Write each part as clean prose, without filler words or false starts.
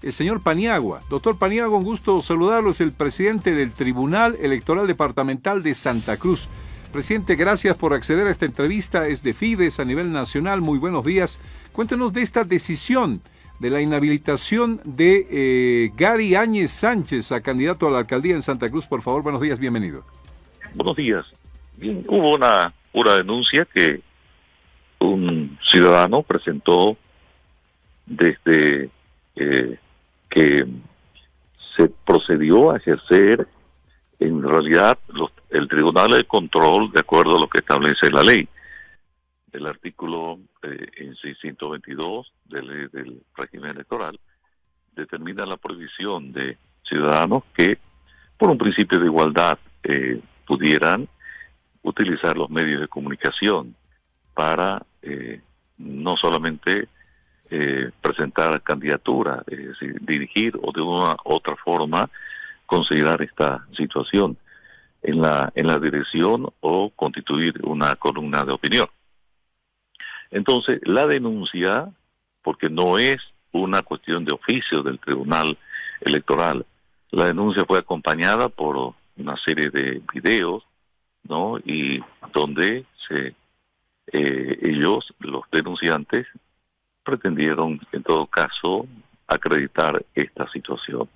el señor Paniagua. Doctor Paniagua, un gusto saludarlo, es el presidente del Tribunal Electoral Departamental de Santa Cruz. Presidente, gracias por acceder a esta entrevista, es de Fides a nivel nacional, muy buenos días. Cuéntenos de esta decisión de la inhabilitación de Gary Áñez Sánchez a candidato a la alcaldía en Santa Cruz. Por favor, buenos días, bienvenido. Buenos días. Bien, hubo una denuncia que un ciudadano presentó desde que se procedió a ejercer en realidad el Tribunal de Control de acuerdo a lo que establece la ley. El artículo en 622 de ley del régimen electoral determina la prohibición de ciudadanos que por un principio de igualdad pudieran utilizar los medios de comunicación para no solamente presentar candidaturas, es decir, dirigir o de una u otra forma considerar esta situación en la dirección o constituir una columna de opinión. Entonces, la denuncia, porque no es una cuestión de oficio del Tribunal Electoral, la denuncia fue acompañada por una serie de videos, ¿no? Y donde ellos, los denunciantes, pretendieron, en todo caso, acreditar esta situación.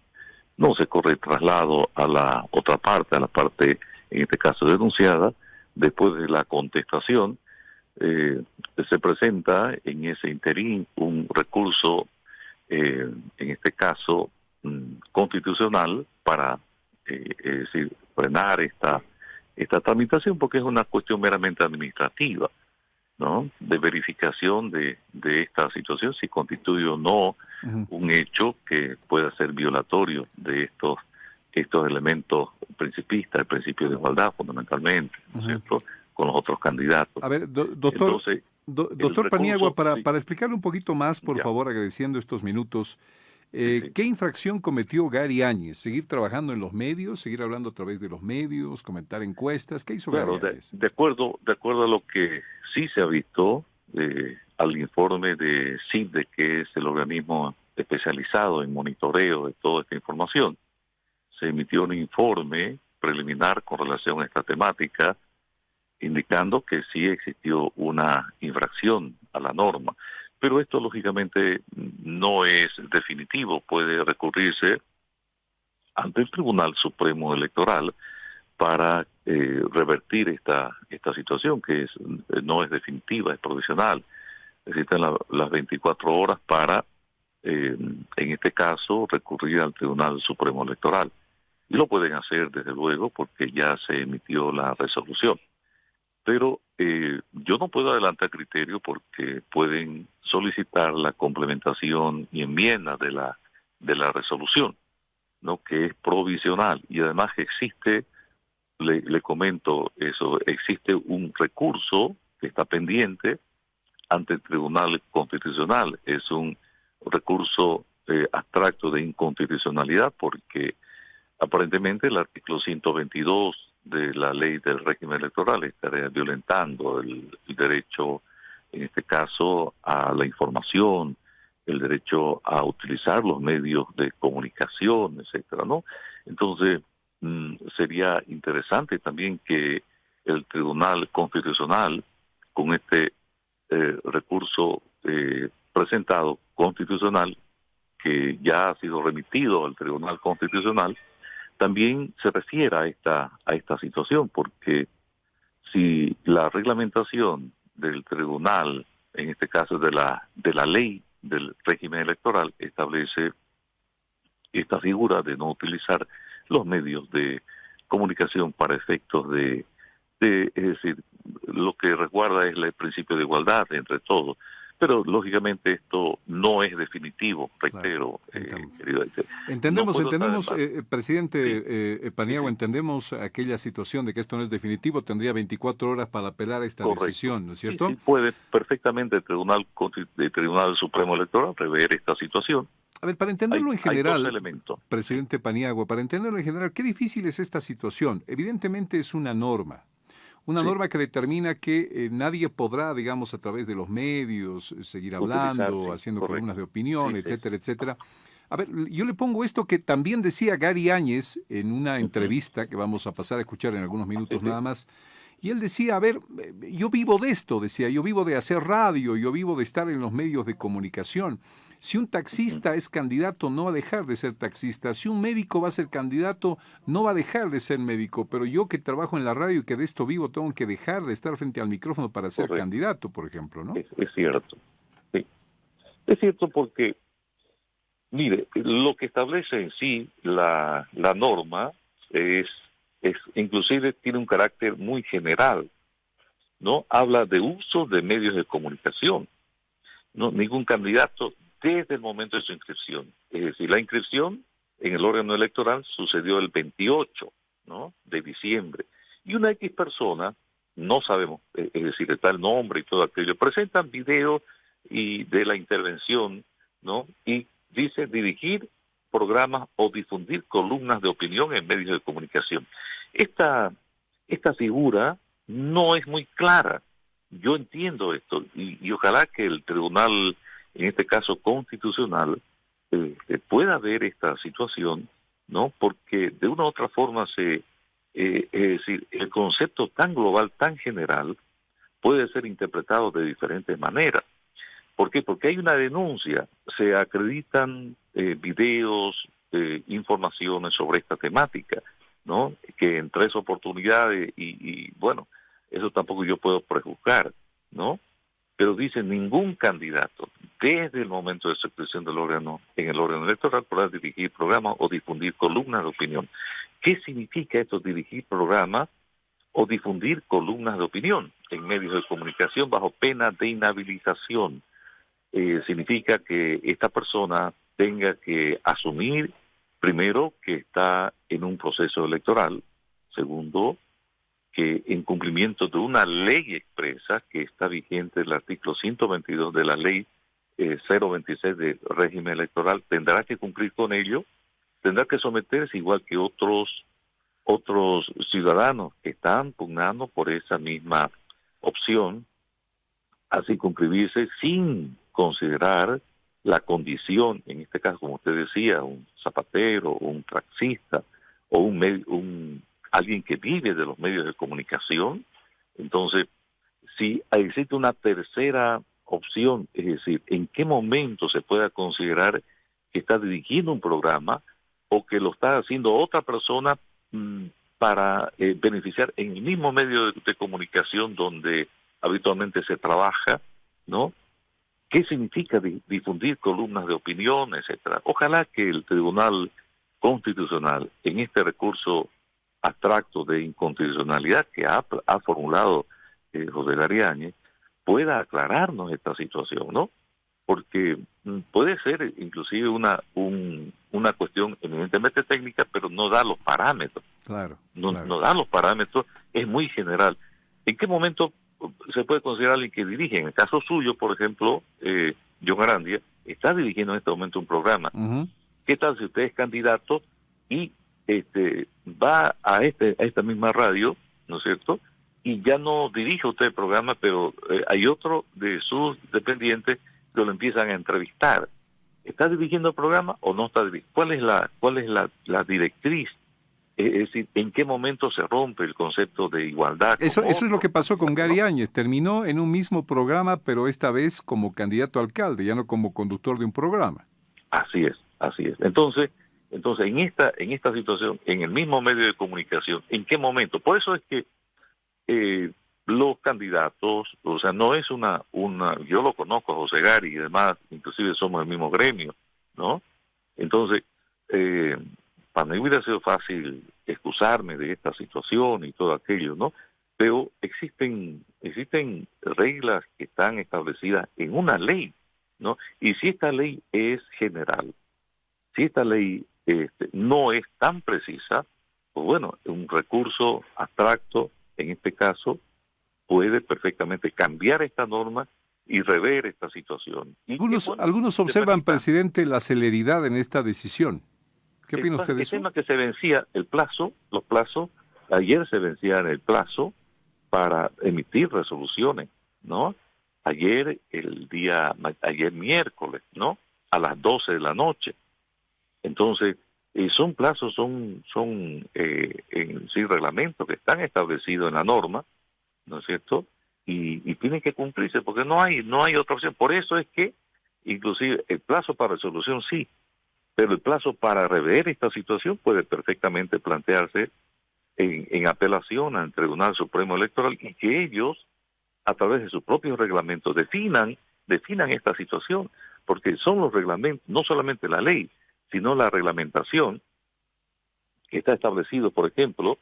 No se corre traslado a la otra parte, a la parte, en este caso, denunciada. Después de la contestación, se presenta en ese interín un recurso, en este caso, constitucional para es decir, frenar esta tramitación, porque es una cuestión meramente administrativa, ¿no? De verificación de esta situación, si constituye o no un hecho que pueda ser violatorio de estos elementos principistas, el principio de igualdad fundamentalmente, ¿no es cierto?, con los otros candidatos. A ver, doctor, entonces, doctor Paniagua, para explicarle un poquito más, por favor, agradeciendo estos minutos, ¿qué infracción cometió Gary Áñez? ¿Seguir trabajando en los medios? ¿Seguir hablando a través de los medios? ¿Comentar encuestas? ¿Qué hizo Gary Áñez? De acuerdo a lo que sí se ha visto, al informe de CIDE, que es el organismo especializado en monitoreo de toda esta información, se emitió un informe preliminar con relación a esta temática, indicando que sí existió una infracción a la norma. Pero esto, lógicamente, no es definitivo. Puede recurrirse ante el Tribunal Supremo Electoral para revertir esta situación, que no es definitiva, es provisional. Existen las 24 horas para, en este caso, recurrir al Tribunal Supremo Electoral. Y lo pueden hacer, desde luego, porque ya se emitió la resolución. Pero yo no puedo adelantar criterio porque pueden solicitar la complementación y enmienda de la resolución, ¿no?, que es provisional. Y además existe, le comento eso, existe un recurso que está pendiente ante el Tribunal Constitucional. Es un recurso abstracto de inconstitucionalidad porque aparentemente el artículo 122 de la ley del régimen electoral estaría violentando el derecho, en este caso, a la información, el derecho a utilizar los medios de comunicación, etcétera, ¿no? Entonces, sería interesante también que el Tribunal Constitucional, con este recurso presentado constitucional, que ya ha sido remitido al Tribunal Constitucional, también se refiere a esta situación, porque si la reglamentación del tribunal, en este caso de la ley del régimen electoral, establece esta figura de no utilizar los medios de comunicación para efectos es decir, lo que resguarda es el principio de igualdad entre todos. Pero, lógicamente, esto no es definitivo, reitero. Claro, querido. entendemos, presidente Paniagua, entendemos aquella situación de que esto no es definitivo, tendría 24 horas para apelar a esta decisión, ¿no es cierto? Sí, puede perfectamente el Tribunal Supremo Electoral prever esta situación. A ver, para entenderlo en general, hay dos elementos. Presidente Paniagua, para entenderlo en general, ¿qué difícil es esta situación? Evidentemente es una norma. Una norma que determina que nadie podrá, digamos, a través de los medios, seguir hablando, haciendo columnas de opinión, etcétera, etcétera. A ver, yo le pongo esto que también decía Gary Áñez en una entrevista que vamos a pasar a escuchar en algunos Sí, minutos sí, nada más. Y él decía, a ver, yo vivo de esto, decía, yo vivo de hacer radio, yo vivo de estar en los medios de comunicación. Si un taxista es candidato, no va a dejar de ser taxista. Si un médico va a ser candidato, no va a dejar de ser médico. Pero yo que trabajo en la radio y que de esto vivo, tengo que dejar de estar frente al micrófono para ser correcto. candidato, por ejemplo, ¿no? Es cierto. Sí. Es cierto porque, mire, lo que establece en sí la norma es inclusive tiene un carácter muy general, ¿no? Habla de uso de medios de comunicación, ¿no? Ningún candidato desde el momento de su inscripción. Es decir, la inscripción en el órgano electoral sucedió el 28, ¿no?, de diciembre. Y una X persona, no sabemos, es decir, está el nombre y todo aquello, presentan video y de la intervención, ¿no? Y dice dirigir programas o difundir columnas de opinión en medios de comunicación. Esta figura no es muy clara. Yo entiendo esto y ojalá que el tribunal, en este caso constitucional, pueda ver esta situación, ¿no? Porque de una u otra forma es decir, el concepto tan global, tan general, puede ser interpretado de diferentes maneras. ¿Por qué? Porque hay una denuncia, se acreditan videos, informaciones sobre esta temática, ¿no? Que en 3 oportunidades, y bueno, eso tampoco yo puedo prejuzgar, ¿no? Pero dice ningún candidato, desde el momento de su inscripción del órgano, en el órgano electoral, podrá dirigir programas o difundir columnas de opinión. ¿Qué significa esto, dirigir programas o difundir columnas de opinión en medios de comunicación bajo pena de inhabilitación? Significa que esta persona tenga que asumir, primero, que está en un proceso electoral, segundo, que en cumplimiento de una ley expresa que está vigente, el artículo 122 de la ley 026 del régimen electoral, tendrá que cumplir con ello, tendrá que someterse igual que otros ciudadanos que están pugnando por esa misma opción, a circunscribirse sin considerar la condición, en este caso, como usted decía, un zapatero, un taxista, o alguien que vive de los medios de comunicación. Entonces, si existe una tercera opción, es decir, en qué momento se pueda considerar que está dirigiendo un programa o que lo está haciendo otra persona para beneficiar en el mismo medio de comunicación donde habitualmente se trabaja, ¿no? ¿Qué significa difundir columnas de opinión, etcétera? Ojalá que el Tribunal Constitucional, en este recurso abstracto de inconstitucionalidad que ha formulado José Gary Áñez, pueda aclararnos esta situación, ¿no? Porque puede ser inclusive una cuestión eminentemente técnica, pero no da los parámetros. Claro. No da los parámetros, es muy general. ¿En qué momento se puede considerar alguien que dirige? En el caso suyo, por ejemplo, John Arandia está dirigiendo en este momento un programa. Uh-huh. ¿Qué tal si usted es candidato y va a esta misma radio, ¿no es cierto? Y ya no dirige usted el programa, pero hay otro de sus dependientes que lo empiezan a entrevistar. ¿Está dirigiendo el programa o no está dirigiendo? ¿Cuál es la directriz? Es decir, ¿en qué momento se rompe el concepto de igualdad? Eso es lo que pasó con Gary Áñez. Terminó en un mismo programa, pero esta vez como candidato a alcalde, ya no como conductor de un programa. Así es. Entonces en esta situación, en el mismo medio de comunicación, ¿en qué momento? Por eso es que los candidatos, o sea, no es yo lo conozco a José Gary y demás, inclusive somos del mismo gremio, ¿no? Entonces, para mí hubiera sido fácil excusarme de esta situación y todo aquello, ¿no? Pero existen reglas que están establecidas en una ley, ¿no? Y si esta ley es general, si esta ley no es tan precisa, pues bueno, un recurso abstracto, en este caso, puede perfectamente cambiar esta norma y rever esta situación. Algunos observan, presidente, la celeridad en esta decisión. ¿Qué opina usted de eso? El tema que se vencía los plazos, ayer se vencía el plazo para emitir resoluciones, ¿no? Ayer miércoles, ¿no? A las 12 de la noche. Entonces, son plazos, son en sí reglamentos que están establecidos en la norma, ¿no es cierto? Y tienen que cumplirse porque no hay otra opción. Por eso es que, inclusive, el plazo para resolución sí, pero el plazo para rever esta situación puede perfectamente plantearse en apelación al Tribunal Supremo Electoral y que ellos, a través de sus propios reglamentos, definan esta situación, porque son los reglamentos, no solamente la ley, sino la reglamentación que está establecido, por ejemplo,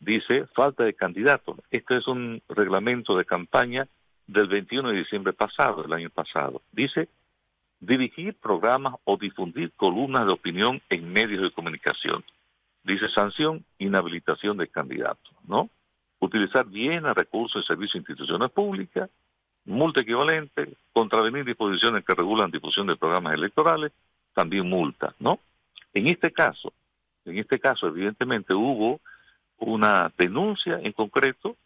dice falta de candidatos. Este es un reglamento de campaña del 21 de diciembre pasado, el año pasado. Dice dirigir programas o difundir columnas de opinión en medios de comunicación. Dice sanción, inhabilitación de candidatos, ¿no? Utilizar bienes, recursos y servicios de instituciones públicas, multa equivalente, contravenir disposiciones que regulan difusión de programas electorales, también multa, ¿no? En este caso, evidentemente hubo una denuncia en concreto,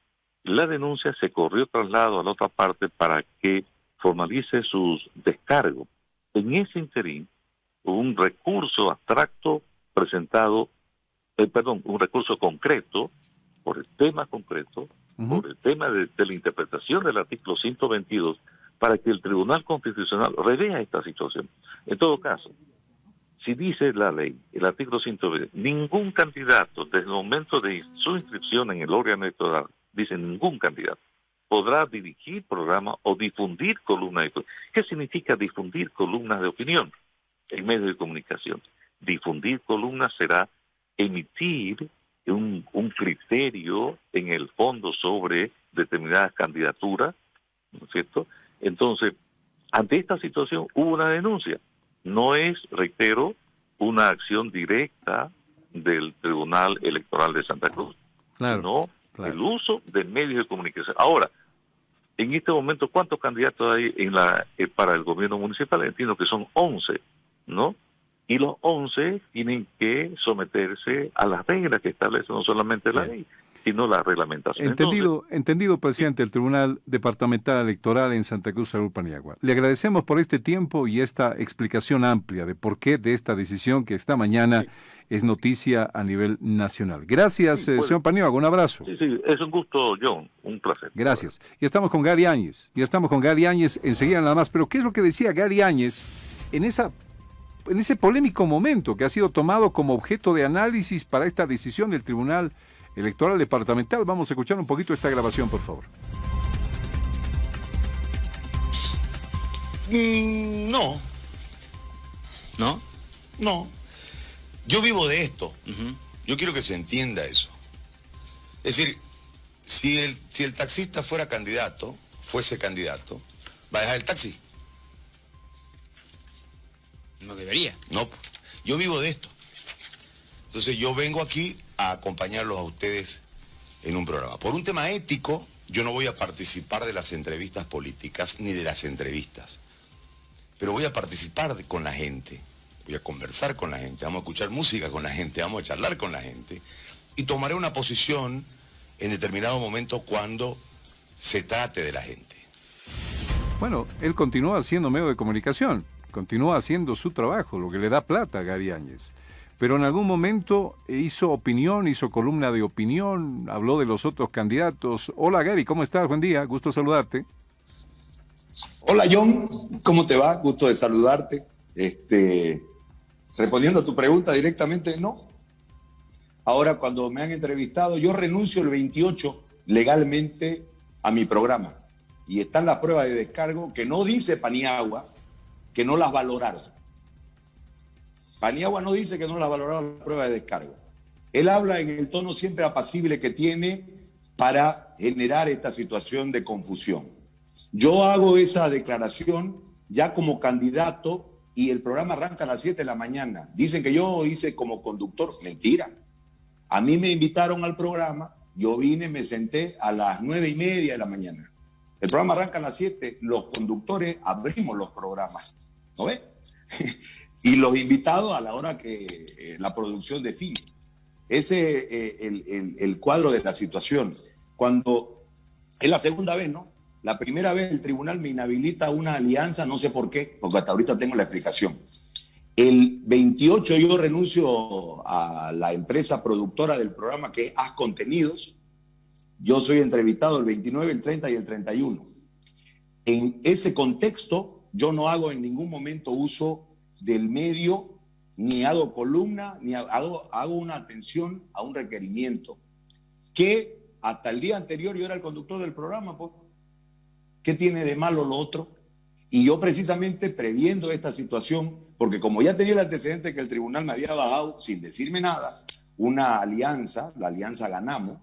la denuncia se corrió traslado a la otra parte para que formalice sus descargos. En ese interín, un recurso abstracto presentado, un recurso concreto, por el tema concreto, por el tema de la interpretación del artículo 122, para que el Tribunal Constitucional revea esta situación. En todo caso, si dice la ley, el artículo 120, ningún candidato, desde el momento de su inscripción en el órgano electoral, dice ningún candidato, podrá dirigir programas o difundir columnas de opinión. ¿Qué significa difundir columnas de opinión en medios de comunicación? Difundir columnas será emitir un criterio en el fondo sobre determinadas candidaturas, ¿no es cierto? Entonces, ante esta situación hubo una denuncia. No es, reitero, una acción directa del Tribunal Electoral de Santa Cruz, sino el uso de medios de comunicación. Ahora, en este momento, ¿cuántos candidatos hay para el gobierno municipal? Entiendo que son 11, ¿no? Y los 11 tienen que someterse a las reglas que establece no solamente la ley, sino la reglamentación. Entendido, presidente del Tribunal Departamental Electoral en Santa Cruz, Saúl Paniagua. Le agradecemos por este tiempo y esta explicación amplia de por qué de esta decisión que esta mañana es noticia a nivel nacional. Gracias, señor Paniagua, un abrazo. Sí, es un gusto, John, un placer. Gracias. Y estamos con Gary Áñez, enseguida nada más. Pero ¿qué es lo que decía Gary Áñez en ese polémico momento que ha sido tomado como objeto de análisis para esta decisión del Tribunal Electoral Departamental? Vamos a escuchar un poquito esta grabación, por favor. No. ¿No? No. Yo vivo de esto. Yo quiero que se entienda eso. Es decir, si el taxista fuese candidato, ¿va a dejar el taxi? No debería. No. Yo vivo de esto. Entonces yo vengo aquí a acompañarlos a ustedes en un programa. Por un tema ético, yo no voy a participar de las entrevistas políticas ni de las entrevistas. Pero voy a participar con la gente. Voy a conversar con la gente, vamos a escuchar música con la gente, vamos a charlar con la gente. Y tomaré una posición en determinado momento cuando se trate de la gente. Bueno, él continúa siendo medio de comunicación, continúa haciendo su trabajo, lo que le da plata a Gary Áñez. Pero en algún momento hizo opinión, hizo columna de opinión, habló de los otros candidatos. Hola Gary, ¿cómo estás? Buen día, gusto saludarte. Hola John, ¿cómo te va? Gusto de saludarte. Respondiendo a tu pregunta directamente, no. Ahora, cuando me han entrevistado, yo renuncio el 28 legalmente a mi programa. Y están las pruebas de descargo que no dice Paniagua que no las valoraron. Paniagua no dice que no las valoraron las pruebas de descargo. Él habla en el tono siempre apacible que tiene para generar esta situación de confusión. Yo hago esa declaración ya como candidato y el programa arranca a las 7 de la mañana. Dicen que yo hice como conductor. Mentira. A mí me invitaron al programa, yo vine, me senté a las 9:30 de la mañana. El programa arranca a las 7, los conductores abrimos los programas, ¿no ves? Y los invitados a la hora que la producción define. Ese es el cuadro de la situación. Cuando es la segunda vez, ¿no? La primera vez el tribunal me inhabilita una alianza, no sé por qué, porque hasta ahorita tengo la explicación. El 28 yo renuncio a la empresa productora del programa que es Haz Contenidos. Yo soy entrevistado el 29, el 30 y el 31. En ese contexto, yo no hago en ningún momento uso del medio, ni hago columna, ni hago una atención a un requerimiento. Que hasta el día anterior yo era el conductor del programa, pues. ¿Qué tiene de malo lo otro? Y yo precisamente previendo esta situación, porque como ya tenía el antecedente que el tribunal me había bajado, sin decirme nada, una alianza, la alianza Ganamos,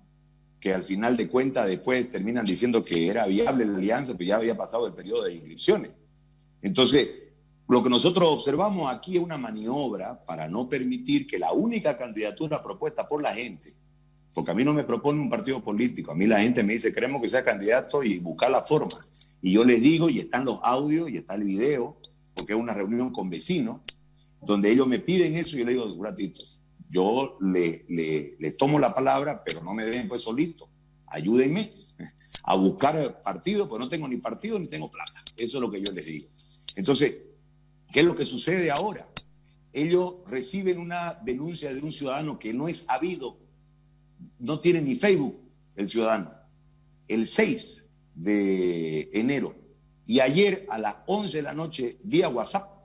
que al final de cuentas después terminan diciendo que era viable la alianza, pero ya había pasado el periodo de inscripciones. Entonces, lo que nosotros observamos aquí es una maniobra para no permitir que la única candidatura propuesta por la gente, porque a mí no me propone un partido político, a mí la gente me dice, queremos que sea candidato y buscar la forma. Y yo les digo, y están los audios, y está el video, porque es una reunión con vecinos, donde ellos me piden eso, y yo les digo, un ratito, yo les tomo la palabra, pero no me dejen pues solito. Ayúdenme a buscar partido, pues no tengo ni partido ni tengo plata. Eso es lo que yo les digo. Entonces, ¿qué es lo que sucede ahora? Ellos reciben una denuncia de un ciudadano que no es habido, no tiene ni Facebook el ciudadano, el 6 de enero. Y ayer a las 11 de la noche, vía WhatsApp,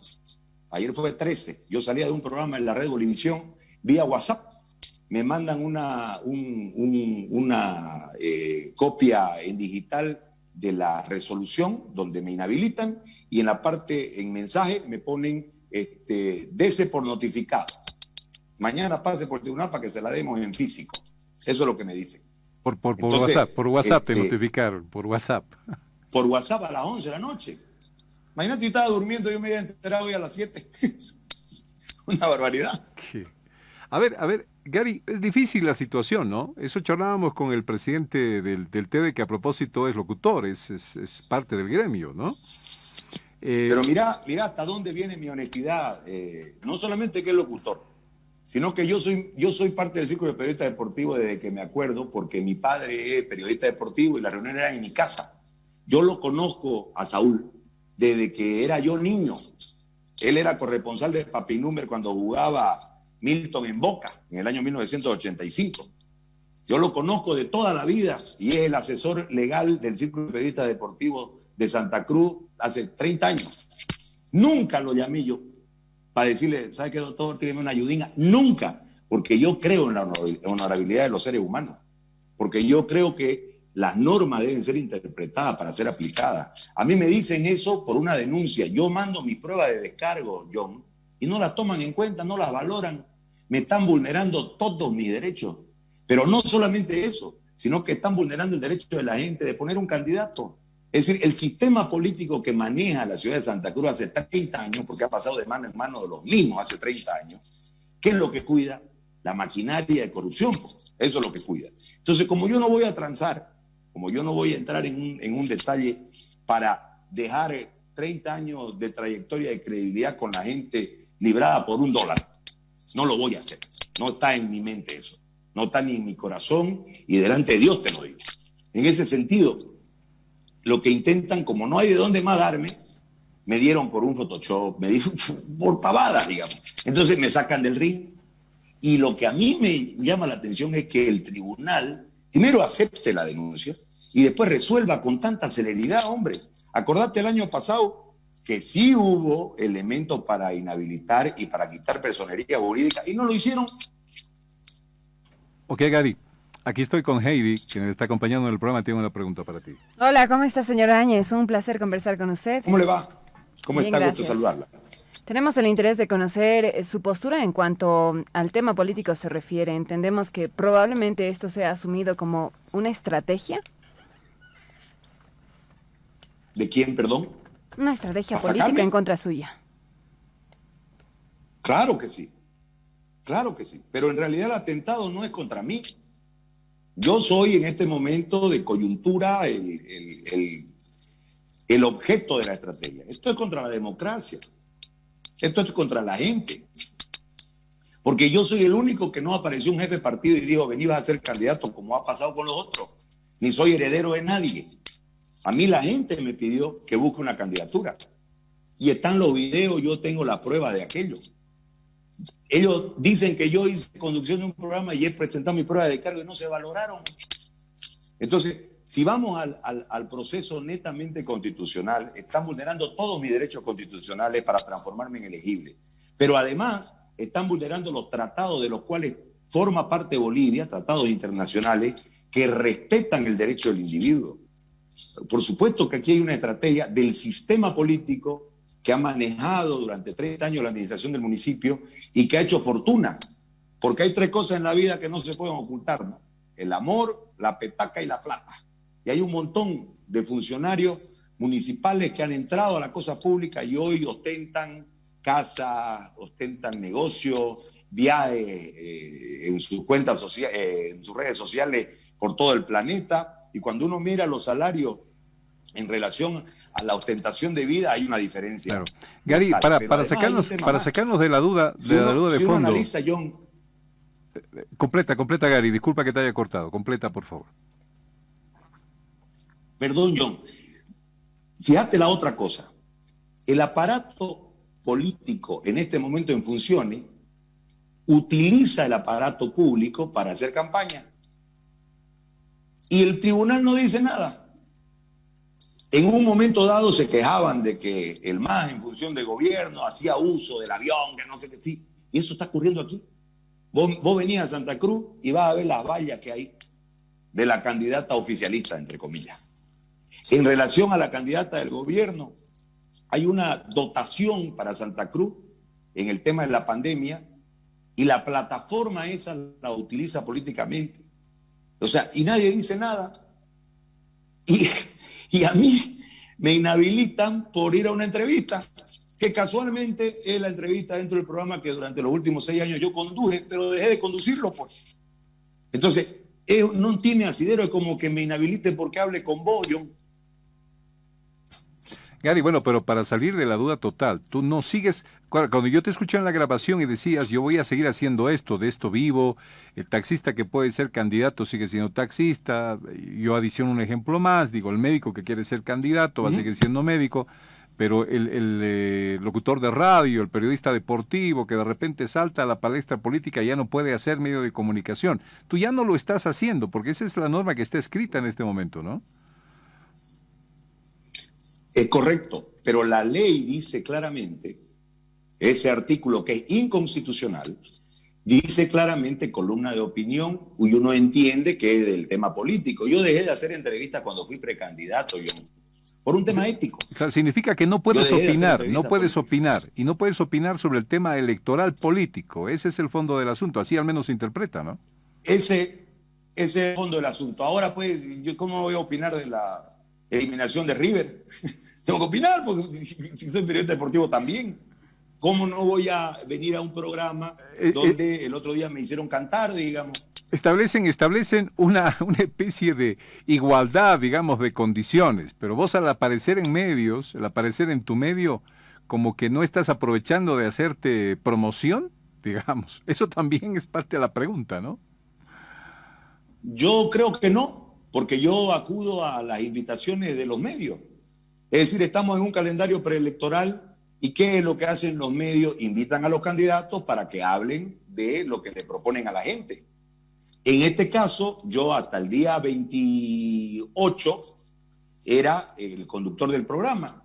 ayer fue 13, yo salía de un programa en la red Bolivisión, vía WhatsApp, me mandan una copia en digital de la resolución donde me inhabilitan y en la parte, en mensaje, me ponen dese por notificado. Mañana pase por el tribunal para que se la demos en físico. Eso es lo que me dicen. Entonces, por WhatsApp te notificaron, por WhatsApp. Por WhatsApp a las 11 de la noche. Imagínate, yo estaba durmiendo, yo me había enterado hoy a las 7. Una barbaridad. ¿Qué? A ver, Gary, es difícil la situación, ¿no? Eso charlábamos con el presidente del TEDE, que a propósito es locutor, es parte del gremio, ¿no? Pero mira hasta dónde viene mi honestidad. No solamente que es locutor, sino que yo soy parte del círculo de periodistas deportivos desde que me acuerdo, porque mi padre es periodista deportivo y la reunión era en mi casa. Yo lo conozco a Saúl desde que era yo niño. Él era corresponsal de Papinúmer cuando jugaba Milton en Boca, en el año 1985. Yo lo conozco de toda la vida y es el asesor legal del Círculo de Periodistas Deportivos de Santa Cruz hace 30 años. Nunca lo llamé yo para decirle, ¿sabe qué, doctor? Tíreme una ayudinga. Nunca, porque yo creo en la honorabilidad de los seres humanos, porque yo creo que las normas deben ser interpretadas para ser aplicadas. A mí me dicen eso por una denuncia. Yo mando mi prueba de descargo, John, y no las toman en cuenta, no las valoran. Me están vulnerando todos mis derechos. Pero no solamente eso, sino que están vulnerando el derecho de la gente de poner un candidato. Es decir, el sistema político que maneja la ciudad de Santa Cruz hace 30 años, porque ha pasado de mano en mano de los mismos hace 30 años, ¿qué es lo que cuida? La maquinaria de corrupción. Eso es lo que cuida. Entonces, como yo no voy a transar, como yo no voy a entrar en un detalle para dejar 30 años de trayectoria de credibilidad con la gente librada por $1, no lo voy a hacer. No está en mi mente eso. No está ni en mi corazón y delante de Dios te lo digo. En ese sentido, lo que intentan, como no hay de dónde más darme, me dieron por un Photoshop, me dieron por pavadas, digamos. Entonces me sacan del ring. Y lo que a mí me llama la atención es que el tribunal primero acepte la denuncia y después resuelva con tanta celeridad, hombre. Acordate el año pasado que sí hubo elementos para inhabilitar y para quitar personería jurídica y no lo hicieron. Ok, Gary, aquí estoy con Heidi, que me está acompañando en el programa. Tengo una pregunta para ti. Hola, ¿cómo está, señora Áñez? Un placer conversar con usted. ¿Cómo le va? ¿Cómo Bien, está? gracias. Gusto saludarla. Tenemos el interés de conocer su postura en cuanto al tema político se refiere. Entendemos que probablemente esto sea asumido como una estrategia. ¿De quién, perdón? Una estrategia ¿Para política sacarme? en contra suya. Claro que sí. Claro que sí. Pero en realidad el atentado no es contra mí. Yo soy en este momento de coyuntura el objeto de la estrategia. Esto es contra la democracia. Esto es contra la gente. Porque yo soy el único que no apareció un jefe de partido y dijo, vení, vas a ser candidato, como ha pasado con los otros. Ni soy heredero de nadie. A mí la gente me pidió que busque una candidatura. Y están los videos, yo tengo la prueba de aquello. Ellos dicen que yo hice conducción de un programa y he presentado mi prueba de cargo y no se valoraron. Entonces, si vamos al proceso netamente constitucional, están vulnerando todos mis derechos constitucionales para transformarme en elegible. Pero además, están vulnerando los tratados de los cuales forma parte Bolivia, tratados internacionales que respetan el derecho del individuo. Por supuesto que aquí hay una estrategia del sistema político que ha manejado durante 30 años la administración del municipio y que ha hecho fortuna. Porque hay 3 cosas en la vida que no se pueden ocultar, ¿no? El amor, la petaca y la plata. Y hay un montón de funcionarios municipales que han entrado a la cosa pública y hoy ostentan casas, ostentan negocios, viajes en sus cuentas en sus redes sociales por todo el planeta. Y cuando uno mira los salarios en relación a la ostentación de vida, hay una diferencia. Claro. Gary, para sacarnos de la duda, de fondo. Analiza, John. Completa, Gary, disculpa que te haya cortado. Completa, por favor. Perdón, John. Fíjate la otra cosa. El aparato político en este momento en funciones utiliza el aparato público para hacer campaña. Y el tribunal no dice nada. En un momento dado se quejaban de que el MAS en función de gobierno hacía uso del avión, que no sé qué, sí. Y eso está ocurriendo aquí. Vos venías a Santa Cruz y vas a ver las vallas que hay de la candidata oficialista, entre comillas. En relación a la candidata del gobierno, hay una dotación para Santa Cruz en el tema de la pandemia y la plataforma esa la utiliza políticamente. O sea, y nadie dice nada. Y a mí me inhabilitan por ir a una entrevista, que casualmente es la entrevista dentro del programa que durante los últimos 6 años yo conduje, pero dejé de conducirlo, pues. Entonces, no tiene asidero, es como que me inhabiliten porque hable con vos, John. Gary, bueno, pero para salir de la duda total, tú no sigues, cuando yo te escuché en la grabación y decías, yo voy a seguir haciendo esto, de esto vivo, el taxista que puede ser candidato sigue siendo taxista, yo adiciono un ejemplo más, digo, el médico que quiere ser candidato va a seguir siendo médico, pero el locutor de radio, el periodista deportivo que de repente salta a la palestra política ya no puede hacer medio de comunicación. Tú ya no lo estás haciendo, porque esa es la norma que está escrita en este momento, ¿no? Es correcto, pero la ley dice claramente, ese artículo que es inconstitucional, dice claramente columna de opinión, y uno entiende que es del tema político. Yo dejé de hacer entrevistas cuando fui precandidato, por un tema ético. O sea, significa que no puedes opinar, no puedes opinar, y no puedes opinar sobre el tema electoral político. Ese es el fondo del asunto, así al menos se interpreta, ¿no? Ese es el fondo del asunto. Ahora, pues, ¿cómo voy a opinar de la eliminación de River? Tengo que opinar, porque si soy periodista deportivo también. ¿Cómo no voy a venir a un programa donde el otro día me hicieron cantar, digamos? Establecen una especie de igualdad, digamos, de condiciones, pero vos al aparecer en medios, al aparecer en tu medio, como que no estás aprovechando de hacerte promoción, digamos. Eso también es parte de la pregunta, ¿no? Yo creo que no, porque yo acudo a las invitaciones de los medios. Es decir, estamos en un calendario preelectoral y ¿qué es lo que hacen los medios? Invitan a los candidatos para que hablen de lo que le proponen a la gente. En este caso, yo hasta el día 28 era el conductor del programa.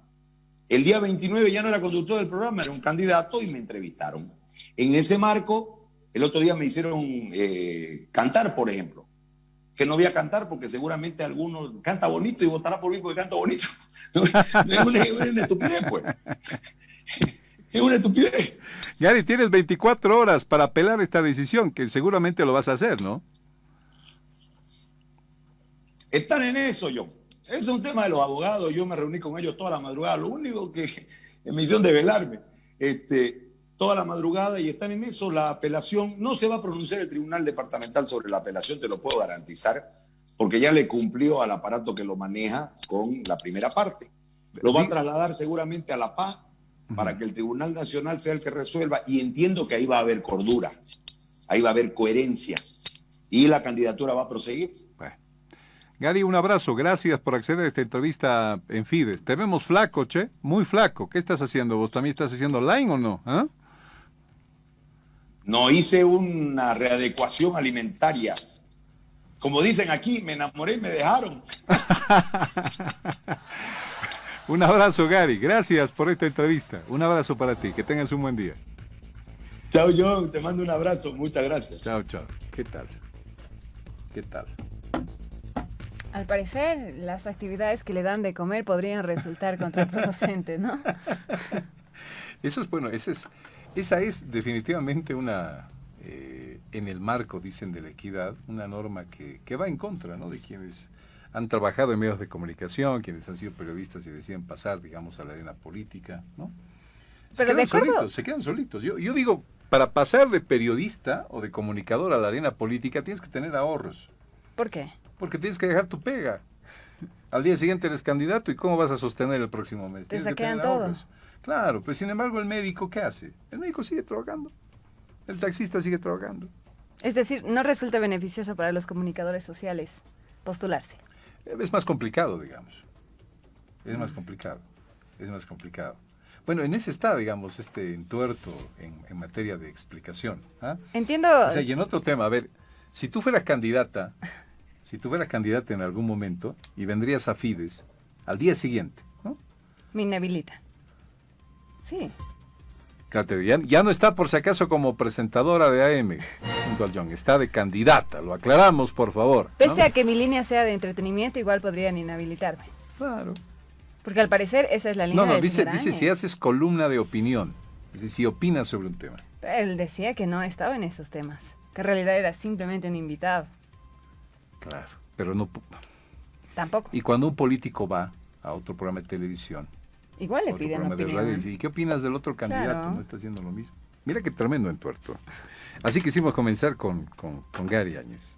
El día 29 ya no era conductor del programa, era un candidato y me entrevistaron. En ese marco, el otro día me hicieron cantar, por ejemplo. Que no voy a cantar porque seguramente alguno canta bonito y votará por mí porque canta bonito. Es una estupidez, pues. Es una estupidez. Gary, tienes 24 horas para apelar esta decisión, que seguramente lo vas a hacer, ¿no? Están en eso, John. Es un tema de los abogados. Yo me reuní con ellos toda la madrugada. Lo único que en misión de velarme, toda la madrugada, y están en eso. La apelación, no se va a pronunciar el Tribunal Departamental sobre la apelación, te lo puedo garantizar, porque ya le cumplió al aparato que lo maneja con la primera parte. Lo va a trasladar seguramente a La Paz para que el Tribunal Nacional sea el que resuelva, y entiendo que ahí va a haber cordura, ahí va a haber coherencia, y la candidatura va a proseguir. Bueno. Gary, un abrazo, gracias por acceder a esta entrevista en Fides. Te vemos flaco, che, muy flaco. ¿Qué estás haciendo? ¿Vos también estás haciendo online o no? ¿Ah? No hice una readecuación alimentaria. Como dicen aquí, me enamoré y me dejaron. Un abrazo, Gary. Gracias por esta entrevista. Un abrazo para ti. Que tengas un buen día. Chao, John. Te mando un abrazo. Muchas gracias. Chao, chao. ¿Qué tal? ¿Qué tal? Al parecer, las actividades que le dan de comer podrían resultar contraproducentes, ¿no? Eso es bueno, esa es definitivamente una, en el marco, dicen, de la equidad, una norma que va en contra, ¿no?, de quienes han trabajado en medios de comunicación, quienes han sido periodistas y deciden pasar, digamos, a la arena política, ¿no? Pero de acuerdo. Se quedan solitos. Yo digo, para pasar de periodista o de comunicador a la arena política tienes que tener ahorros. ¿Por qué? Porque tienes que dejar tu pega. Al día siguiente eres candidato y ¿cómo vas a sostener el próximo mes? Te Tienes que saquean tener todo. ahorros. Claro, pues sin embargo el médico, ¿qué hace? El médico sigue trabajando. El taxista sigue trabajando. Es decir, no resulta beneficioso para los comunicadores sociales postularse. Es más complicado, digamos. Es más complicado. Es más complicado. Bueno, en ese está, digamos, este entuerto en materia de explicación. ¿Ah? Entiendo. O sea, y en otro tema, a ver, si tú fueras candidata en algún momento y vendrías a Fides al día siguiente, ¿no? Me inhabilita. Sí. Claro, ya no está por si acaso como presentadora de AM junto al John, está de candidata, lo aclaramos por favor, ¿no? Pese a que mi línea sea de entretenimiento, igual podrían inhabilitarme. Claro. Porque al parecer esa es la línea del dice señor si Áñez. haces columna de opinión, es decir, si opinas sobre un tema. Él decía que no estaba en esos temas, que en realidad era simplemente un invitado. Claro, pero no. Tampoco. Y cuando un político va a otro programa de televisión, Igual le otro piden programa de opinión. radio, y dice, ¿y qué opinas del otro candidato? Claro. No está haciendo lo mismo. Mira qué tremendo entuerto. Así quisimos comenzar con Gary Áñez.